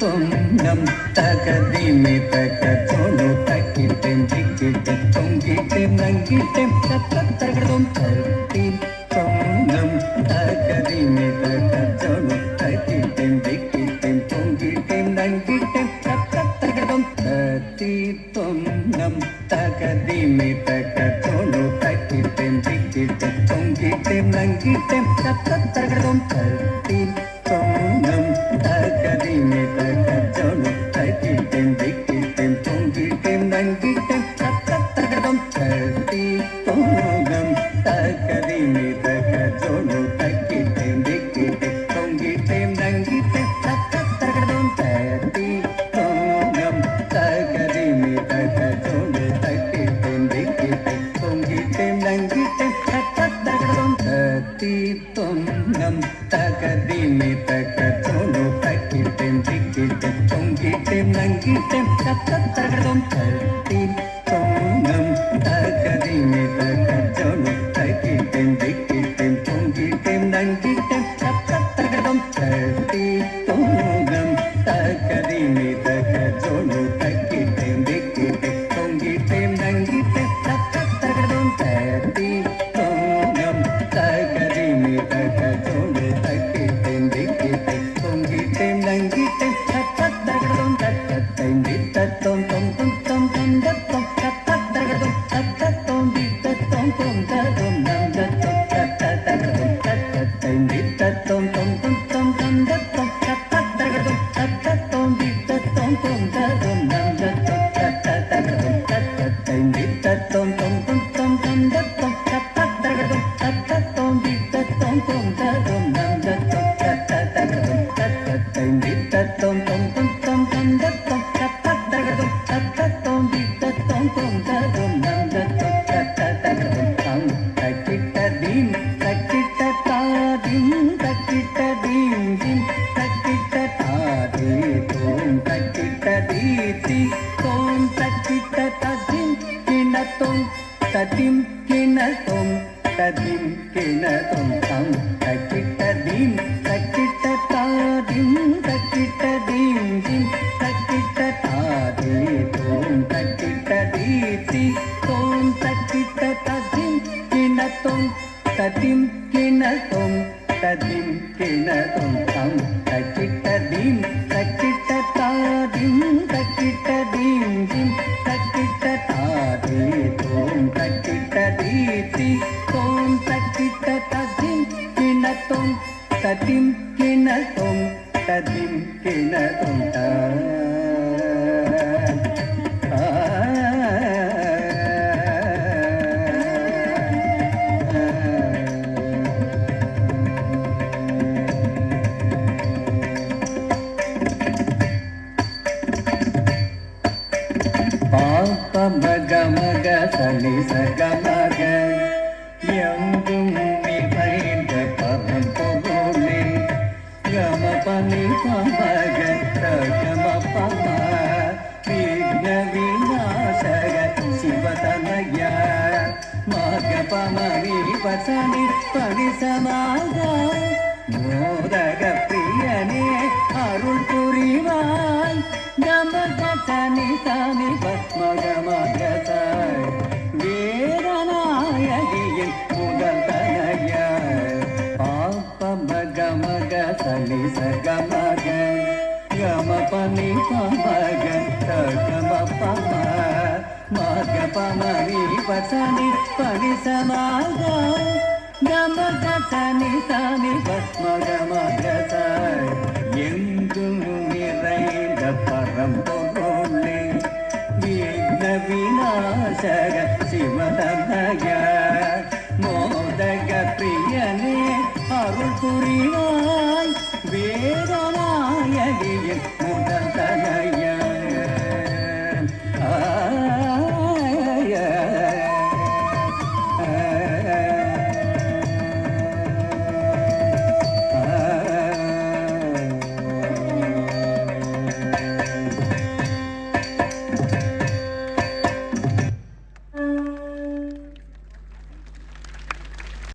தொன்னம் தகதிமி தக தொழு தக்கிட்டேன் திக்கிட்டேன் தொங்கிட்டேன் நங்கிட்டேன் தத்தகதும் தத்தி தொன்னம் தகதிமி தக தொழு தக்கிட்டேன் திக்கிட்டேன் தொங்கிட்டேன் நங்கிட்டேன் தத்தகதும் தத்தி தொன்னம் தகதிமி தக தொழு தக்கிட்டேன் திக்கிட்டேன் தொங்கிட்டேன் நங்கிட்டேன் தத்தகதும் தத்தி தொன்னம் தகதிமி தக தொழு தக்கிட்டேன் திக்கிட்டேன் தொங்கிட்டேன் நங்கிட்டேன் தத்தகதும் தத்தி தொன்னம் தகதிமி தக தொழு தக்கிட்டேன் திக்கிட்டேன் தொங்கிட்டேன் நங்கிட்டேன் தத்தகதும் தத்தி தொன்னம் தகதிமி தக தொழு தக்கிட்டேன் திக்கிட்டேன் தொங்கிட்டேன் நங்கிட்டேன் தத்தகதும் தத்தி தொன்னம் தகதிமி தக தொழு தக்கிட்டேன் திக்கிட்டேன் தொங்கிட்டேன் நங்கிட்டேன் தத்தகதும் தத்தி தொன்னம் தகதிமி தக தொழு தக்கிட்டேன் திக்கிட்டேன் தொங்கிட்டேன் நங்கிட்டேன் தத்தகதும் தத்தி தொன்னம் தகதிமி தக தொழு தக்கிட்டேன் திக்கிட்டேன் தொங்கிட்டேன் நங்கிட்டேன் தத்தகதும் தத்தி தொன்னம் தகதிமி தக தொழு தக்கிட்டேன் திக்கிட்டேன் தொங்கிட்டேன் நங்கிட்டேன் தத்தகதும் தத்தத்தைம் தித்தத்தோம் தொம் தொம் தொம் தொம் தத்தம் தத்தகதும் தத்தத்தோம் தித்தத்தோம் தொம் ததும் நம் தத்தம் தத்தகதும் தத்தத்தைம் தித்தத்தோம் தொம் தொம் தொம் தொம் தத்தம் தத்தகதும் தத்தத்தோம் தித்தத்தோம் தொம் ததும் நம் தத்தம் தத்தகதும் தத்தத்தைம் தித்தத்தோம் தொம் தொம் தொம் தொம் தத்தம் தத்தகதும் தத்தத்தோம் தித்தத்தோம் தொம் ததும் நம் தத்தம் தத்தகதும் தத்தத்தைம் தித்தத்தோம் தொம் தொம் தொம் தொம் தத்தம் தத்தகதும் தத்தத்தோம் தித்தத்தோம் தொம் ததும் நம் தத்தம் தத்தகதும் தம் தக்கிட்ட தீம் தக்கிட்ட தாதீம் தக்கிட்ட தீம் தீம் தக்கிட்ட தாதே தோம் தக்கிட்ட தீதி தோம் தக்கிட்ட ததிம் கிணத்தோம் ததிம் கிணத்தோம் ததிம் கிணத்தோம் தம் தக்கிட்ட தீம் தக்கிட்ட தாதீம் தக்கிட்ட தீம் தீம் தக்கிட்ட தாதே தோம் தக்கிட்ட தீதி தோம் தக்கிட்ட ததிம் கிணத்தோம் ததிம் கிணத்தோம் ததிம் கிணத்தோம் தம் தக்கிட்ட தீம் தக்கிட்ட தாதீம் தக்கிட்ட தீம் தீம் தக்கிட்ட தாதே தோம் தக்கிட்ட தீதி தோம் தக்கிட்ட ததிம் கிணத்தோம் ததிம் கிணத்தோம் ததிம் கிணத்தோம் பாப்ப மக மக சனி சக மக எங்கும் நிறைந்த பதம் பொருளே கம பனி பமக தகம பம விக்ன விநாசக சிவதனய மக பமரி வசனி பரிசமாக மோதக பிரியனே அருள் புரிவாய் கமக சனி சனி பத்மகமகசாய் வேதநாயகியின் முதல் தனய பாப்ப மக மக சனி சகமக கம பனி பமக தகம பம மக பமரி வசனி பரிசமாக கமக சனி சனி பத்மகமகசாய் எங்கும் நிறைந்த பரம்பொருளே விக்ன விநாசக சிவதனய மோதக பிரியனே அருள் புரிவாய் வேதநாயகியின் முதல்